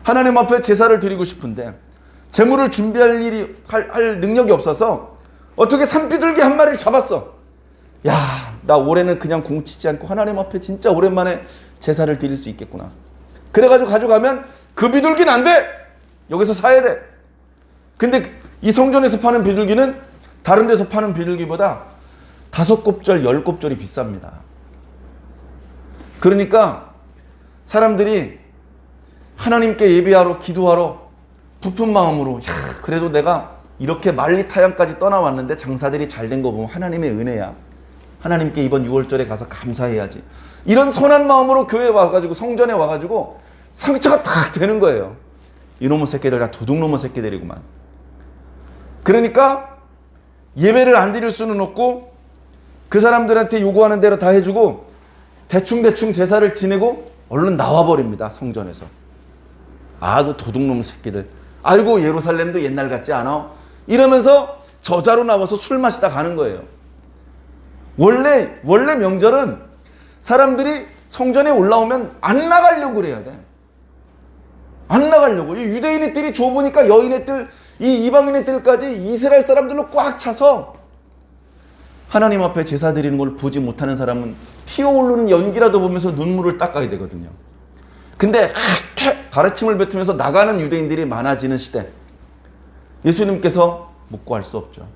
하나님 앞에 제사를 드리고 싶은데 제물을 준비할 일이 할 능력이 없어서 어떻게 산비둘기 한 마리를 잡았어. 야, 나 올해는 그냥 공치지 않고 하나님 앞에 진짜 오랜만에 제사를 드릴 수 있겠구나. 그래가지고 가져가면 그 비둘기는 안 돼. 여기서 사야 돼. 근데 이 성전에서 파는 비둘기는 다른 데서 파는 비둘기보다 5곱절 10곱절이 비쌉니다. 그러니까 사람들이 하나님께 예배하러 기도하러 부푼 마음으로 그래도 내가 이렇게 만리타양까지 떠나왔는데 장사들이 잘 된 거 보면 하나님의 은혜야. 하나님께 이번 6월절에 가서 감사해야지. 이런 선한 마음으로 교회에 와가지고 성전에 와가지고 상처가 다 되는 거예요. 이놈의 새끼들 다 도둑놈의 새끼들이구만. 그러니까 예배를 안 드릴 수는 없고 그 사람들한테 요구하는 대로 다 해주고 대충 제사를 지내고 얼른 나와버립니다. 성전에서. 아, 그 도둑놈 새끼들. 아이고, 예루살렘도 옛날 같지 않아? 이러면서 저자로 나와서 술 마시다 가는 거예요. 원래 명절은 사람들이 성전에 올라오면 안 나가려고 그래야 돼. 안 나가려고. 이 유대인의 뜰이 좁으니까 여인의 뜰, 이 이방인의 뜰까지 이스라엘 사람들로 꽉 차서 하나님 앞에 제사 드리는 걸 보지 못하는 사람은 피어오르는 연기라도 보면서 눈물을 닦아야 되거든요. 근데 가르침을 뱉으면서 나가는 유대인들이 많아지는 시대. 예수님께서 묵고할 수 없죠.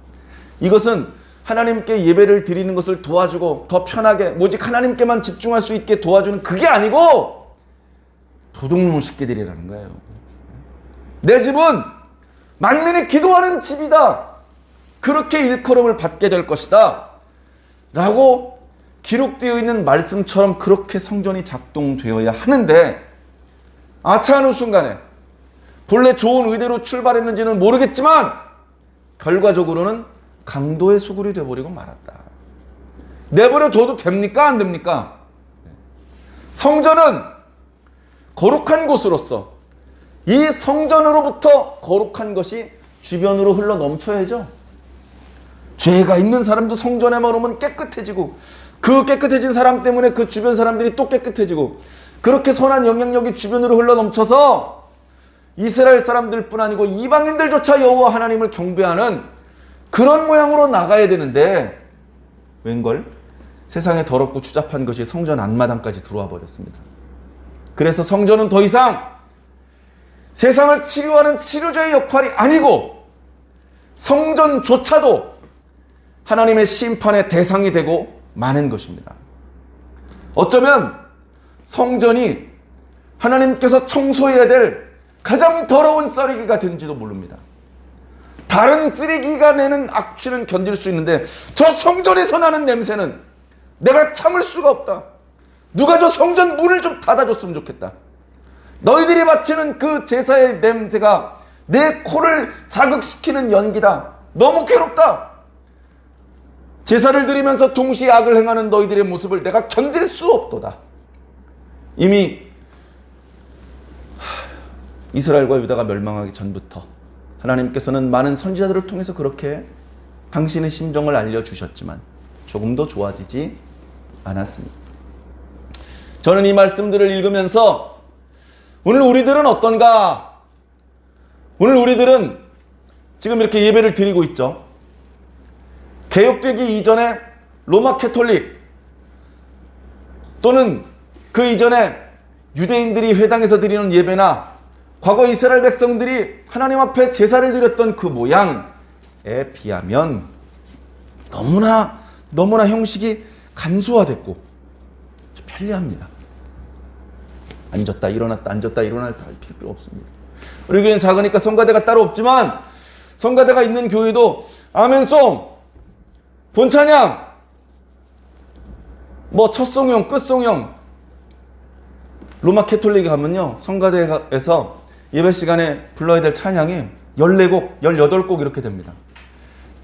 이것은 하나님께 예배를 드리는 것을 도와주고 더 편하게 오직 하나님께만 집중할 수 있게 도와주는 그게 아니고 도둑놈 새끼들이라는 거예요. 내 집은 만민이 기도하는 집이다. 그렇게 일컬음을 받게 될 것이다. 라고 기록되어 있는 말씀처럼 그렇게 성전이 작동되어야 하는데 아차하는 순간에 본래 좋은 의대로 출발했는지는 모르겠지만 결과적으로는 강도의 수굴이 되어버리고 말았다. 내버려 둬도 됩니까? 안 됩니까? 성전은 거룩한 곳으로서 이 성전으로부터 거룩한 것이 주변으로 흘러 넘쳐야죠. 죄가 있는 사람도 성전에만 오면 깨끗해지고 그 깨끗해진 사람 때문에 그 주변 사람들이 또 깨끗해지고 그렇게 선한 영향력이 주변으로 흘러 넘쳐서 이스라엘 사람들뿐 아니고 이방인들조차 여호와 하나님을 경배하는 그런 모양으로 나가야 되는데 웬걸 세상에 더럽고 추잡한 것이 성전 앞마당까지 들어와 버렸습니다. 그래서 성전은 더 이상 세상을 치료하는 치료자의 역할이 아니고 성전조차도 하나님의 심판의 대상이 되고 마는 것입니다. 어쩌면 성전이 하나님께서 청소해야 될 가장 더러운 쓰레기가 되는지도 모릅니다. 다른 쓰레기가 내는 악취는 견딜 수 있는데 저 성전에서 나는 냄새는 내가 참을 수가 없다. 누가 저 성전 문을 좀 닫아줬으면 좋겠다. 너희들이 바치는 그 제사의 냄새가 내 코를 자극시키는 연기다. 너무 괴롭다. 제사를 드리면서 동시에 악을 행하는 너희들의 모습을 내가 견딜 수 없도다. 이미 이스라엘과 유다가 멸망하기 전부터 하나님께서는 많은 선지자들을 통해서 그렇게 당신의 심정을 알려주셨지만 조금도 좋아지지 않았습니다. 저는 이 말씀들을 읽으면서 오늘 우리들은 어떤가? 오늘 우리들은 지금 이렇게 예배를 드리고 있죠. 개혁되기 이전에 로마 캐톨릭 또는 그 이전에 유대인들이 회당에서 드리는 예배나 과거 이스라엘 백성들이 하나님 앞에 제사를 드렸던 그 모양에 비하면 너무나 형식이 간소화됐고 편리합니다. 앉았다 일어났다 앉았다 일어났다 할 필요 없습니다. 우리 교회는 작으니까 성가대가 따로 없지만 성가대가 있는 교회도 아멘송, 본찬양, 첫송영, 끝송영. 로마 캐톨릭에 가면요 성가대에서 예배 시간에 불러야 될 찬양이 14곡, 18곡 이렇게 됩니다.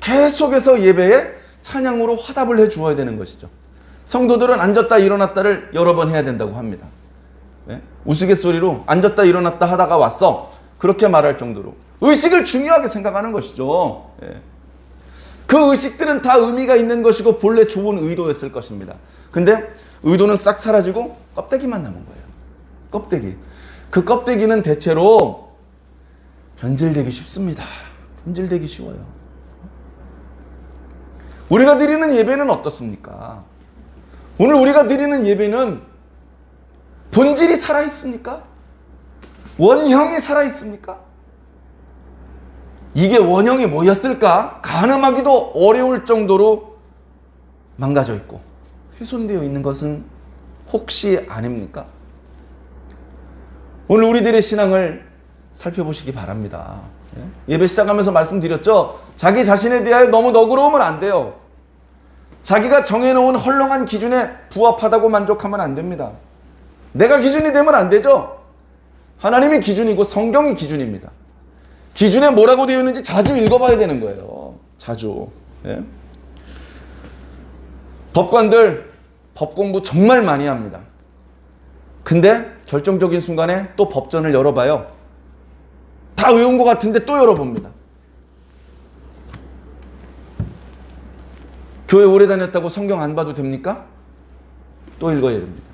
계속해서 예배에 찬양으로 화답을 해 주어야 되는 것이죠. 성도들은 앉았다 일어났다를 여러 번 해야 된다고 합니다. 네? 우스갯소리로 앉았다 일어났다 하다가 왔어. 그렇게 말할 정도로 의식을 중요하게 생각하는 것이죠. 네. 그 의식들은 다 의미가 있는 것이고 본래 좋은 의도였을 것입니다. 근데 의도는 싹 사라지고 껍데기만 남은 거예요. 껍데기. 그 껍데기는 대체로 변질되기 쉽습니다. 변질되기 쉬워요. 우리가 드리는 예배는 어떻습니까? 오늘 우리가 드리는 예배는 본질이 살아있습니까? 원형이 살아있습니까? 이게 원형이 뭐였을까? 가늠하기도 어려울 정도로 망가져 있고 훼손되어 있는 것은 혹시 아닙니까? 오늘 우리들의 신앙을 살펴보시기 바랍니다. 예배 시작하면서 말씀드렸죠? 자기 자신에 대하여 너무 너그러우면 안 돼요. 자기가 정해놓은 헐렁한 기준에 부합하다고 만족하면 안 됩니다. 내가 기준이 되면 안 되죠? 하나님이 기준이고 성경이 기준입니다. 기준에 뭐라고 되어 있는지 자주 읽어봐야 되는 거예요. 자주. 예? 법관들 법 공부 정말 많이 합니다. 근데 결정적인 순간에 또 법전을 열어봐요. 다 외운 것 같은데 또 열어봅니다. 교회 오래 다녔다고 성경 안 봐도 됩니까? 또 읽어야 됩니다.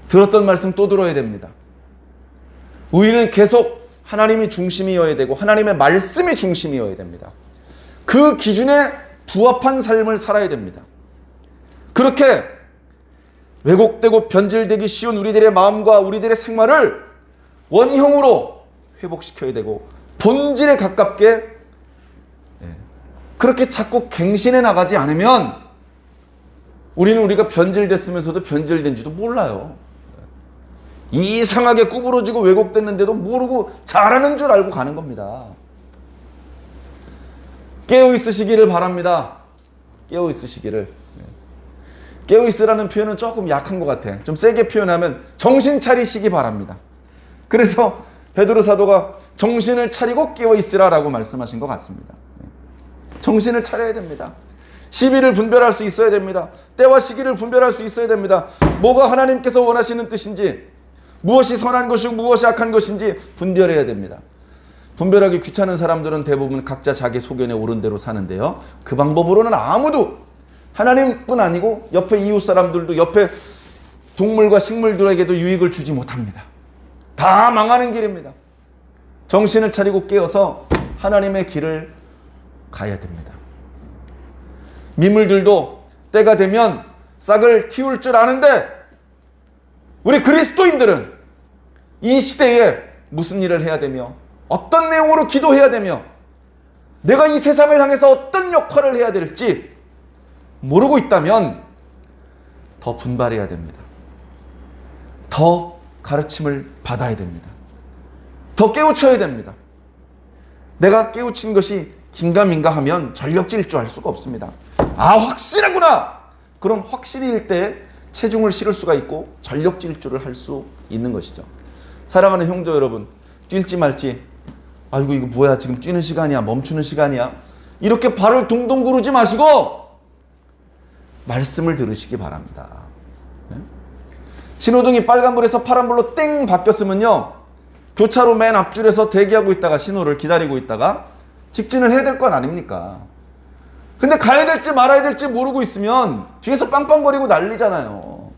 들었던 말씀 또 들어야 됩니다. 우리는 계속 하나님이 중심이어야 되고 하나님의 말씀이 중심이어야 됩니다. 그 기준에 부합한 삶을 살아야 됩니다. 그렇게 왜곡되고 변질되기 쉬운 우리들의 마음과 우리들의 생활을 원형으로 회복시켜야 되고 본질에 가깝게 그렇게 자꾸 갱신해 나가지 않으면 우리는 우리가 변질됐으면서도 변질된지도 몰라요. 이상하게 구부러지고 왜곡됐는데도 모르고 잘하는 줄 알고 가는 겁니다. 깨어 있으시기를 바랍니다. 깨어 있으시기를. 깨어 있으라는 표현은 조금 약한 것 같아. 좀 세게 표현하면 정신 차리시기 바랍니다. 그래서 베드로 사도가 정신을 차리고 깨어 있으라라고 말씀하신 것 같습니다. 정신을 차려야 됩니다. 시비를 분별할 수 있어야 됩니다. 때와 시기를 분별할 수 있어야 됩니다. 뭐가 하나님께서 원하시는 뜻인지, 무엇이 선한 것이고 무엇이 악한 것인지 분별해야 됩니다. 분별하기 귀찮은 사람들은 대부분 각자 자기 소견에 옳은 대로 사는데요. 그 방법으로는 아무도, 하나님뿐 아니고 옆에 이웃 사람들도, 옆에 동물과 식물들에게도 유익을 주지 못합니다. 다 망하는 길입니다. 정신을 차리고 깨어서 하나님의 길을 가야 됩니다. 미물들도 때가 되면 싹을 틔울 줄 아는데 우리 그리스도인들은 이 시대에 무슨 일을 해야 되며 어떤 내용으로 기도해야 되며 내가 이 세상을 향해서 어떤 역할을 해야 될지 모르고 있다면 더 분발해야 됩니다. 더 가르침을 받아야 됩니다. 더 깨우쳐야 됩니다. 내가 깨우친 것이 긴가민가 하면 전력질주할 수가 없습니다. 아, 확실하구나! 그럼 확실일 때 체중을 실을 수가 있고 전력질주를 할 수 있는 것이죠. 사랑하는 형제 여러분, 뛸지 말지, 아이고 이거 뭐야, 지금 뛰는 시간이야, 멈추는 시간이야, 이렇게 발을 동동 구르지 마시고 말씀을 들으시기 바랍니다. 신호등이 빨간불에서 파란불로 땡 바뀌었으면요, 교차로 맨 앞줄에서 대기하고 있다가 신호를 기다리고 있다가 직진을 해야 될 건 아닙니까? 근데 가야 될지 말아야 될지 모르고 있으면 뒤에서 빵빵거리고 난리잖아요.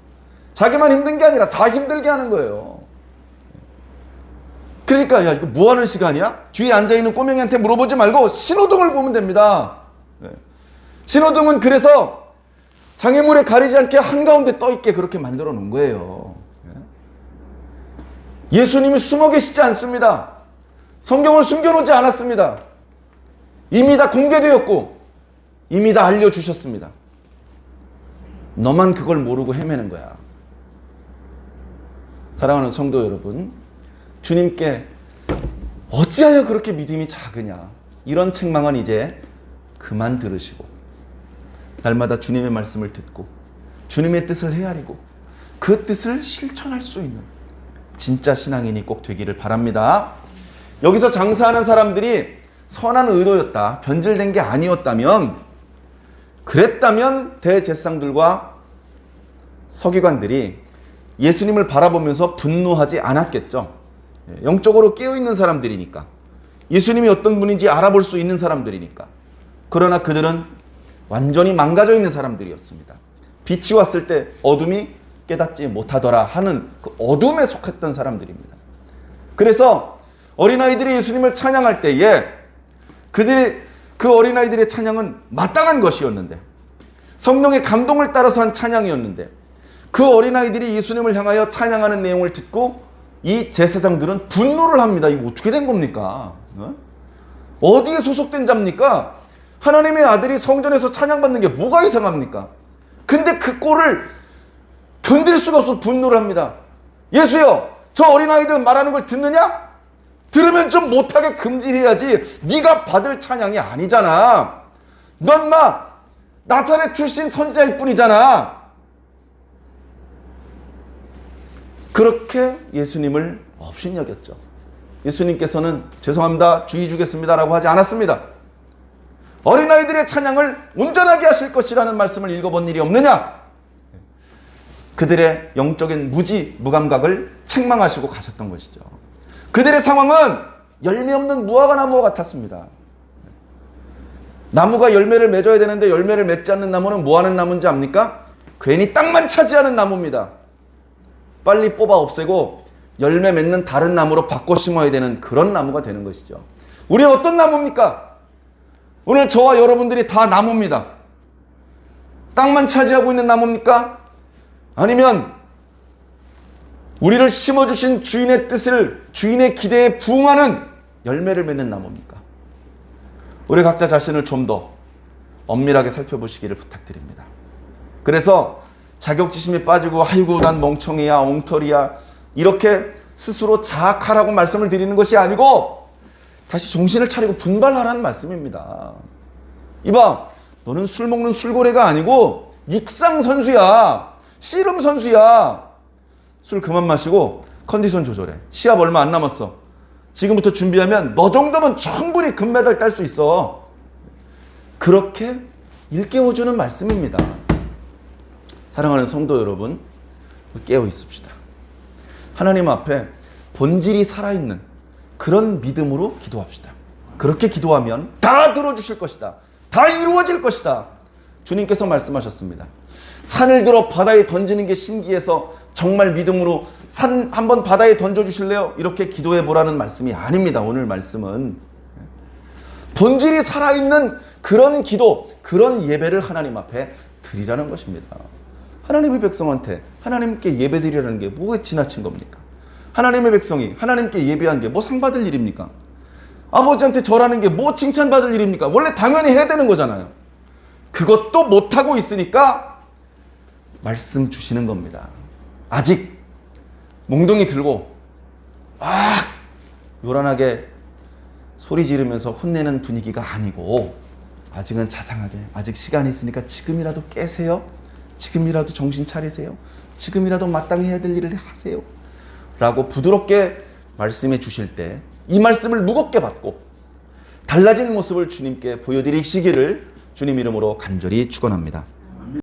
자기만 힘든 게 아니라 다 힘들게 하는 거예요. 그러니까 야, 이거 뭐 하는 시간이야? 뒤에 앉아있는 꼬맹이한테 물어보지 말고 신호등을 보면 됩니다. 신호등은 그래서 장애물에 가리지 않게 한가운데 떠있게 그렇게 만들어 놓은 거예요. 예수님이 숨어 계시지 않습니다. 성경을 숨겨놓지 않았습니다. 이미 다 공개되었고 이미 다 알려주셨습니다. 너만 그걸 모르고 헤매는 거야. 사랑하는 성도 여러분, 주님께 어찌하여 그렇게 믿음이 작으냐, 이런 책망은 이제 그만 들으시고 날마다 주님의 말씀을 듣고 주님의 뜻을 헤아리고 그 뜻을 실천할 수 있는 진짜 신앙인이 꼭 되기를 바랍니다. 여기서 장사하는 사람들이 선한 의도였다, 변질된 게 아니었다면, 그랬다면 대제사장들과 서기관들이 예수님을 바라보면서 분노하지 않았겠죠. 영적으로 깨어있는 사람들이니까, 예수님이 어떤 분인지 알아볼 수 있는 사람들이니까. 그러나 그들은 완전히 망가져 있는 사람들이었습니다. 빛이 왔을 때 어둠이 깨닫지 못하더라 하는 그 어둠에 속했던 사람들입니다. 그래서 어린아이들이 예수님을 찬양할 때에 그 어린아이들의 찬양은 마땅한 것이었는데, 성령의 감동을 따라서 한 찬양이었는데, 그 어린아이들이 예수님을 향하여 찬양하는 내용을 듣고 이 제사장들은 분노를 합니다. 이거 어떻게 된 겁니까? 어디에 소속된 자입니까? 하나님의 아들이 성전에서 찬양받는 게 뭐가 이상합니까? 근데 그 꼴을 견딜 수가 없어 분노를 합니다. 예수여, 저 어린아이들 말하는 걸 듣느냐? 들으면 좀 못하게 금지해야지. 네가 받을 찬양이 아니잖아. 넌 나사렛 출신 선지자일 뿐이잖아. 그렇게 예수님을 업신여겼죠. 예수님께서는 죄송합니다, 주의 주겠습니다라고 하지 않았습니다. 어린아이들의 찬양을 온전하게 하실 것이라는 말씀을 읽어본 일이 없느냐? 그들의 영적인 무감각을 책망하시고 가셨던 것이죠. 그들의 상황은 열매 없는 무화과 나무와 같았습니다. 나무가 열매를 맺어야 되는데 열매를 맺지 않는 나무는 뭐 하는 나무인지 압니까? 괜히 땅만 차지하는 나무입니다. 빨리 뽑아 없애고 열매 맺는 다른 나무로 바꿔 심어야 되는 그런 나무가 되는 것이죠. 우리는 어떤 나무입니까? 오늘 저와 여러분들이 다 나무입니다. 땅만 차지하고 있는 나무입니까? 아니면 우리를 심어주신 주인의 뜻을, 주인의 기대에 부응하는 열매를 맺는 나무입니까? 우리 각자 자신을 좀 더 엄밀하게 살펴보시기를 부탁드립니다. 그래서 자격지심에 빠지고 아이고 난 멍청이야, 엉터리야 이렇게 스스로 자학하라고 말씀을 드리는 것이 아니고 다시 정신을 차리고 분발하라는 말씀입니다. 이봐, 너는 술 먹는 술고래가 아니고 육상 선수야, 씨름 선수야. 술 그만 마시고 컨디션 조절해. 시합 얼마 안 남았어. 지금부터 준비하면 너 정도면 충분히 금메달 딸 수 있어. 그렇게 일깨워주는 말씀입니다. 사랑하는 성도 여러분, 깨어 있읍시다. 하나님 앞에 본질이 살아있는 그런 믿음으로 기도합시다. 그렇게 기도하면 다 들어주실 것이다. 다 이루어질 것이다. 주님께서 말씀하셨습니다. 산을 들어 바다에 던지는 게 신기해서 정말 믿음으로 산 한번 바다에 던져주실래요? 이렇게 기도해 보라는 말씀이 아닙니다. 오늘 말씀은 본질이 살아있는 그런 기도, 그런 예배를 하나님 앞에 드리라는 것입니다. 하나님의 백성한테 하나님께 예배 드리라는 게 뭐에 지나친 겁니까? 하나님의 백성이 하나님께 예배한 게 뭐 상 받을 일입니까? 아버지한테 절하는 게 뭐 칭찬받을 일입니까? 원래 당연히 해야 되는 거잖아요. 그것도 못하고 있으니까 말씀 주시는 겁니다. 아직 몽둥이 들고 막 요란하게 소리 지르면서 혼내는 분위기가 아니고 아직은 자상하게, 아직 시간이 있으니까 지금이라도 깨세요. 지금이라도 정신 차리세요. 지금이라도 마땅히 해야 될 일을 하세요. 라고 부드럽게 말씀해 주실 때 이 말씀을 무겁게 받고 달라진 모습을 주님께 보여드리시기를 주님 이름으로 간절히 축원합니다.